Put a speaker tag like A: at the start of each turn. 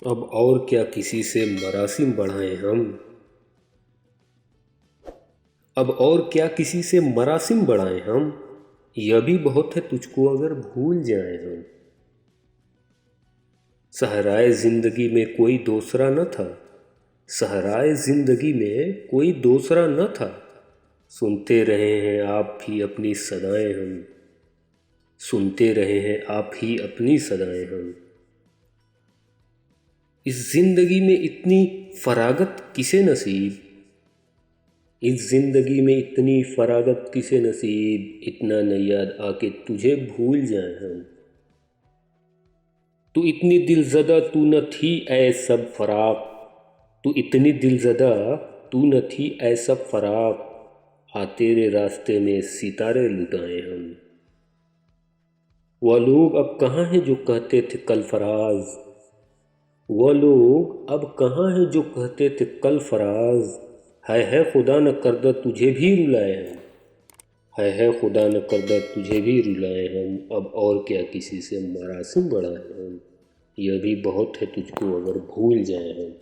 A: अब और क्या किसी से मरासिम बढ़ाएं हम। अब और क्या किसी से मरासिम बढ़ाएं हम। यह भी बहुत है तुझको अगर भूल जाएं हम। सहराए ज़िंदगी में कोई दूसरा न था। सहराए ज़िंदगी में कोई दूसरा न था। सुनते रहे हैं आप ही अपनी सदाएं हम। सुनते रहे हैं आप ही अपनी सदाएं हम। इस ज़िंदगी में इतनी फरागत किसे नसीब। इस ज़िंदगी में इतनी फरागत किसे नसीब। इतना न याद आके तुझे भूल जाएं हम। तू इतनी दिलज़दा तू न थी ऐ सब फराक। तू इतनी दिलज़दा तू न थी ऐ सब फराक। आ तेरे रास्ते में सितारे लुटाए हम। वह लोग अब कहाँ हैं जो कहते थे कल फराज। वह लोग अब कहाँ हैं जो कहते थे कल फराज। है खुदा न करदा तुझे भी रुलाए हम। है खुदा न करदा तुझे भी रुलाए हम। अब और क्या किसी से मरासिम बढ़ाए हम। यह भी बहुत है तुझको अगर भूल जाए हम।